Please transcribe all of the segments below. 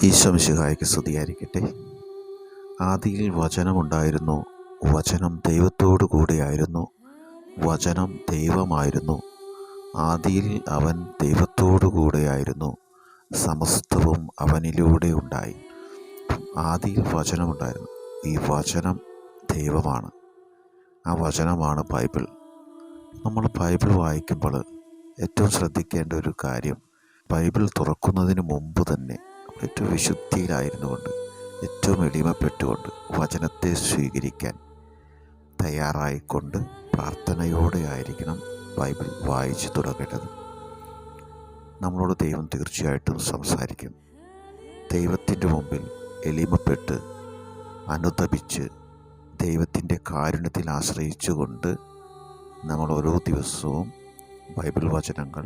ഈശോ മിശിഹായ്ക്ക് സ്തുതിയായിരിക്കട്ടെ. ആദിയിൽ വചനമുണ്ടായിരുന്നു, വചനം ദൈവത്തോടു കൂടെയായിരുന്നു, വചനം ദൈവമായിരുന്നു. ആദിയിൽ അവൻ ദൈവത്തോടു കൂടെയായിരുന്നു, സമസ്തവും അവനിലൂടെ ഉണ്ടായി. ആദിയിൽ വചനമുണ്ടായിരുന്നു. ഈ വചനം ദൈവമാണ്. ആ വചനമാണ് ബൈബിൾ. നമ്മൾ ബൈബിൾ വായിക്കുമ്പോൾ ഏറ്റവും ശ്രദ്ധിക്കേണ്ട ഒരു കാര്യം, ബൈബിൾ തുറക്കുന്നതിന് മുമ്പ് തന്നെ ഏറ്റവും വിശുദ്ധിയിലായിരുന്നുകൊണ്ട്, ഏറ്റവും എളിമപ്പെട്ടുകൊണ്ട് വചനത്തെ സ്വീകരിക്കാൻ തയ്യാറായിക്കൊണ്ട് പ്രാർത്ഥനയോടെ ആയിരിക്കണം ബൈബിൾ വായിച്ചു തുടങ്ങേണ്ടത്. നമ്മളോട് ദൈവം തീർച്ചയായിട്ടും സംസാരിക്കും. ദൈവത്തിൻ്റെ മുമ്പിൽ എളിമപ്പെട്ട് അനുതപിച്ച് ദൈവത്തിൻ്റെ കാരുണ്യത്തിൽ ആശ്രയിച്ചുകൊണ്ട് നമ്മൾ ഓരോ ദിവസവും ബൈബിൾ വചനങ്ങൾ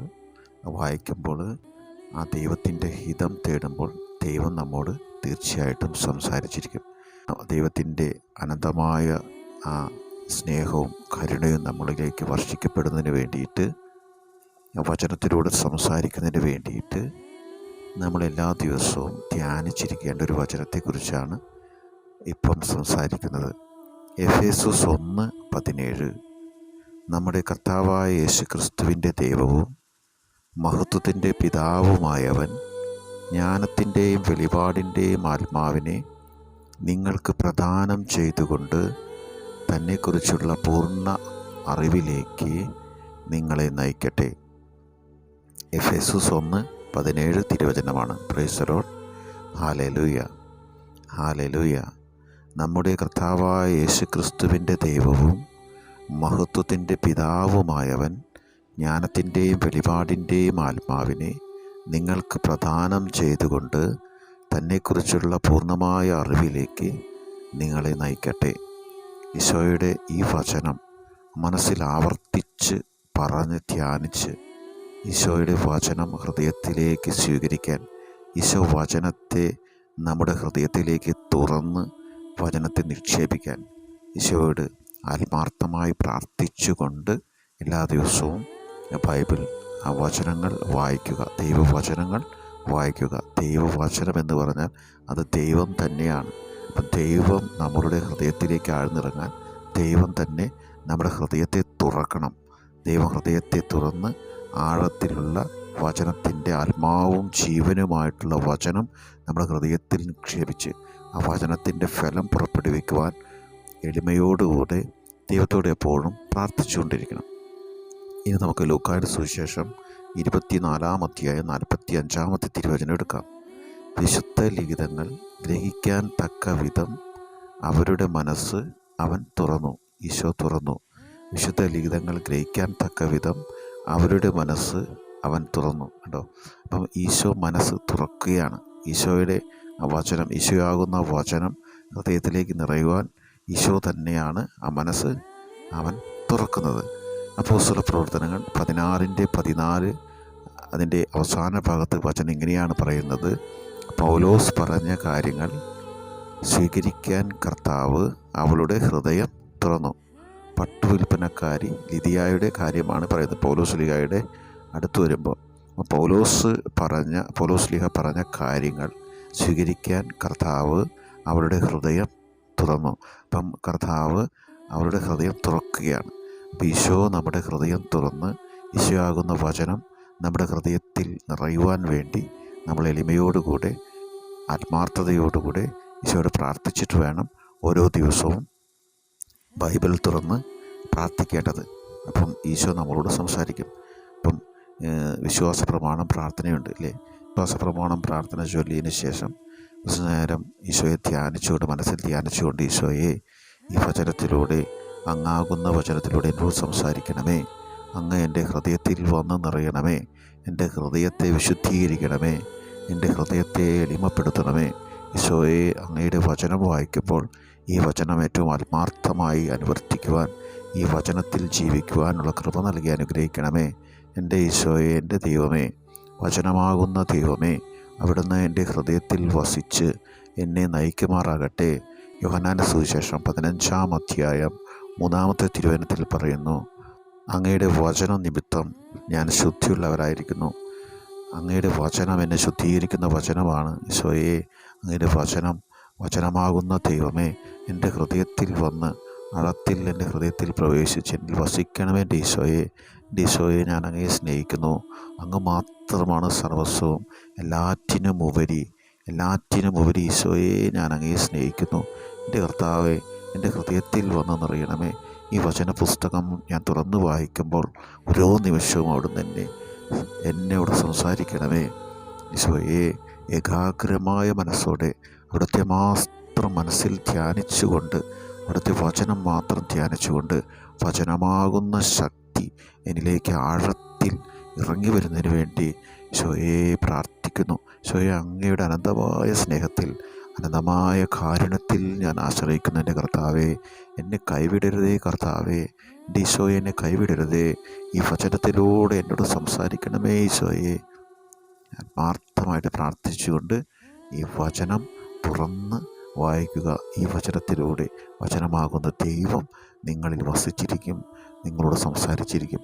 വായിക്കുമ്പോൾ, ആ ദൈവത്തിൻ്റെ ഹിതം തേടുമ്പോൾ ദൈവം നമ്മോട് തീർച്ചയായിട്ടും സംസാരിച്ചിരിക്കും. ദൈവത്തിൻ്റെ അനന്തമായ ആ സ്നേഹവും കരുണയും നമ്മളിലേക്ക് വർഷിക്കപ്പെടുന്നതിന് വേണ്ടിയിട്ട്, വചനത്തിലൂടെ സംസാരിക്കുന്നതിന് വേണ്ടിയിട്ട് നമ്മൾ എല്ലാ ദിവസവും ധ്യാനിച്ചിരിക്കേണ്ട ഒരു വചനത്തെക്കുറിച്ചാണ് ഇപ്പം സംസാരിക്കുന്നത്. എഫേസ്യോസ് 1:17. നമ്മുടെ കർത്താവായ യേശുക്രിസ്തുവിൻ്റെ ദൈവവും മഹത്വത്തിൻ്റെ പിതാവുമായവൻ ജ്ഞാനത്തിൻ്റെയും വെളിപാടിൻ്റെയും ആത്മാവിനെ നിങ്ങൾക്ക് പ്രദാനം ചെയ്തുകൊണ്ട് തന്നെക്കുറിച്ചുള്ള പൂർണ്ണ അറിവിലേക്ക് നിങ്ങളെ നയിക്കട്ടെ. എഫേസ്യോസ് 1:17 തിരുവചനമാണ്. Praise the lord. Hallelujah, hallelujah. നമ്മുടെ കർത്താവായ യേശുക്രിസ്തുവിൻ്റെ ദൈവവും മഹത്വത്തിൻ്റെ പിതാവുമായവൻ ജ്ഞാനത്തിൻ്റെയും വെളിപാടിൻ്റെയും ആത്മാവിനെ നിങ്ങൾക്ക് പ്രദാനം ചെയ്തുകൊണ്ട് തന്നെക്കുറിച്ചുള്ള പൂർണ്ണമായ അറിവിലേക്ക് നിങ്ങളെ നയിക്കട്ടെ. ഈശോയുടെ ഈ വചനം മനസ്സിൽ ആവർത്തിച്ച് പറഞ്ഞ് ധ്യാനിച്ച് ഈശോയുടെ വചനം ഹൃദയത്തിലേക്ക് സ്വീകരിക്കാൻ, ഈശോ വചനത്തെ നമ്മുടെ ഹൃദയത്തിലേക്ക് തുറന്ന് വചനത്തെ നിക്ഷേപിക്കാൻ ഈശോയോട് ആത്മാർത്ഥമായി പ്രാർത്ഥിച്ചുകൊണ്ട് എല്ലാ ദിവസവും ബൈബിൾ ആ വചനങ്ങൾ വായിക്കുക. ദൈവവചനങ്ങൾ വായിക്കുക. ദൈവവചനം എന്ന് പറഞ്ഞാൽ അത് ദൈവം തന്നെയാണ്. അപ്പം ദൈവം നമ്മളുടെ ഹൃദയത്തിലേക്ക് ആഴ്ന്നിറങ്ങാൻ ദൈവം തന്നെ നമ്മുടെ ഹൃദയത്തെ തുറക്കണം. ദൈവം ഹൃദയത്തെ തുറന്ന് ആഴത്തിലുള്ള വചനത്തിൻ്റെ ആത്മാവും ജീവനുമായിട്ടുള്ള വചനം നമ്മുടെ ഹൃദയത്തിൽ നിക്ഷേപിച്ച് ആ വചനത്തിൻ്റെ ഫലം പുറപ്പെടുവിക്കുവാൻ എളിമയോടുകൂടെ ദൈവത്തോട് എപ്പോഴും പ്രാർത്ഥിച്ചുകൊണ്ടിരിക്കണം. ഇനി നമുക്ക് ലൂക്കായുടെ സുവിശേഷം 24-ാം അധ്യായം 45-ാമത്തെ തിരുവചനം എടുക്കാം. വിശുദ്ധ ലിഖിതങ്ങൾ ഗ്രഹിക്കാൻ തക്ക വിധം അവരുടെ മനസ്സ് അവൻ തുറന്നു. ഈശോ തുറന്നു. വിശുദ്ധ ലിഖിതങ്ങൾ ഗ്രഹിക്കാൻ തക്ക വിധം അവരുടെ മനസ്സ് അവൻ തുറന്നു. കണ്ടോ? അപ്പം ഈശോ മനസ്സ് തുറക്കുകയാണ്. ഈശോയുടെ വചനം, ഈശോയാകുന്ന വചനം ഹൃദയത്തിലേക്ക് നിറയുവാൻ ഈശോ തന്നെയാണ് ആ മനസ്സ് അവൻ തുറക്കുന്നത്. അപ്പോസ്തല പ്രവർത്തനങ്ങൾ 16:14 അതിൻ്റെ അവസാന ഭാഗത്ത് വചനം ഇങ്ങനെയാണ് പറയുന്നത്: പൗലോസ് പറഞ്ഞ കാര്യങ്ങൾ സ്വീകരിക്കാൻ കർത്താവ് അവളുടെ ഹൃദയം തുറന്നു. പട്ടുവിൽപ്പനക്കാരി ലിദിയായുടെ കാര്യമാണ് പറയുന്നത്. പൗലോസ് ലീഹയുടെ അടുത്ത് വരുമ്പോൾ പൗലോസ് ലീഹ പറഞ്ഞ കാര്യങ്ങൾ സ്വീകരിക്കാൻ കർത്താവ് അവളുടെ ഹൃദയം തുറന്നു. അപ്പം കർത്താവ് അവളുടെ ഹൃദയം തുറക്കുകയാണ്. അപ്പം ഈശോ നമ്മുടെ ഹൃദയം തുറന്ന് ഈശോയാകുന്ന വചനം നമ്മുടെ ഹൃദയത്തിൽ നിറയുവാൻ വേണ്ടി നമ്മൾ എളിമയോടുകൂടെ ആത്മാർത്ഥതയോടുകൂടെ ഈശോയോട് പ്രാർത്ഥിച്ചിട്ട് വേണം ഓരോ ദിവസവും ബൈബിൾ തുറന്ന് പ്രാർത്ഥിക്കേണ്ടത്. അപ്പം ഈശോ നമ്മളോട് സംസാരിക്കും. ഇപ്പം വിശ്വാസ പ്രമാണം പ്രാർത്ഥനയുണ്ട് അല്ലേ? വിശ്വാസ പ്രമാണം പ്രാർത്ഥന ചൊല്ലിയതിന് ശേഷം കുറച്ച് നേരം ഈശോയെ ധ്യാനിച്ചുകൊണ്ട്, മനസ്സിൽ ധ്യാനിച്ചുകൊണ്ട്, ഈശോയെ ഈ വചനത്തിലൂടെ, അങ്ങാകുന്ന വചനത്തിലൂടെ എന്നോട് സംസാരിക്കണമേ, അങ്ങ് എൻ്റെ ഹൃദയത്തിൽ വന്ന് നിറയണമേ, എൻ്റെ ഹൃദയത്തെ വിശുദ്ധീകരിക്കണമേ, എൻ്റെ ഹൃദയത്തെ എളിമപ്പെടുത്തണമേ. ഈശോയെ, അങ്ങയുടെ വചനം വായിക്കുമ്പോൾ ഈ വചനം ഏറ്റവും ആത്മാർത്ഥമായി അനുവർത്തിക്കുവാൻ, ഈ വചനത്തിൽ ജീവിക്കുവാനുള്ള കൃപ നൽകി അനുഗ്രഹിക്കണമേ. എൻ്റെ ഈശോയെ, എൻ്റെ ദൈവമേ, വചനമാകുന്ന ദൈവമേ, അവിടുന്ന് എൻ്റെ ഹൃദയത്തിൽ വസിച്ച് എന്നെ നയിക്കുമാറാകട്ടെ. യോഹന്നാൻ്റെ സുവിശേഷം 15-ാം അധ്യായം 3-ാമത്തെ തിരുവചനത്തിൽ പറയുന്നു: അങ്ങയുടെ വചനം നിമിത്തം ഞാൻ ശുദ്ധിയുള്ളവരായിരിക്കുന്നു. അങ്ങയുടെ വചനം എന്നെ ശുദ്ധീകരിക്കുന്ന വചനമാണ് ഈശോയെ. അങ്ങയുടെ വചനമാകുന്ന ദൈവമേ, എൻ്റെ ഹൃദയത്തിൽ വന്ന് ആഴത്തിൽ എൻ്റെ ഹൃദയത്തിൽ പ്രവേശിച്ച് എന്നിൽ വസിക്കണമേ എൻ്റെ ഈശോയെ. എൻ്റെ ഈശോയെ, ഞാൻ അങ്ങയെ സ്നേഹിക്കുന്നു. അങ്ങ് മാത്രമാണ് സർവസ്വവും. എല്ലാറ്റിനും ഉപരി ഈശോയെ, ഞാൻ അങ്ങയെ സ്നേഹിക്കുന്നു. എൻ്റെ കർത്താവേ, എൻ്റെ ഹൃദയത്തിൽ വന്ന് നിറയണമേ. ഈ വചന പുസ്തകം ഞാൻ തുറന്നു വായിക്കുമ്പോൾ ഓരോ നിമിഷവും അവിടുന്ന് എന്നോട് സംസാരിക്കണമേ ഈശോയെ. ഏകാഗ്രമായ മനസ്സോടെ അവിടുത്തെ മാത്രം മനസ്സിൽ ധ്യാനിച്ചുകൊണ്ട്, അവിടുത്തെ വചനം മാത്രം ധ്യാനിച്ചുകൊണ്ട്, വചനമാകുന്ന ശക്തി എന്നിലേക്ക് ആഴത്തിൽ ഇറങ്ങി വരുന്നതിന് വേണ്ടി ഈശോയെ പ്രാർത്ഥിക്കുന്നു. ഈശോയെ, അങ്ങയുടെ അനന്തമായ സ്നേഹത്തിൽ, അനന്തമായ കാരുണ്യത്തിൽ ഞാൻ ആശ്രയിക്കുന്നു. എൻ്റെ കർത്താവേ, എന്നെ കൈവിടരുതേ കർത്താവേ. എൻ്റെ ഈശോയെ, എന്നെ കൈവിടരുതേ. ഈ വചനത്തിലൂടെ എന്നോട് സംസാരിക്കണമേ ഈശോയെ. ആത്മാർത്ഥമായിട്ട് പ്രാർത്ഥിച്ചുകൊണ്ട് ഈ വചനം തുറന്ന് വായിക്കുക. ഈ വചനത്തിലൂടെ വചനമാകുന്ന ദൈവം നിങ്ങളിൽ വസിച്ചിരിക്കും, നിങ്ങളോട് സംസാരിച്ചിരിക്കും.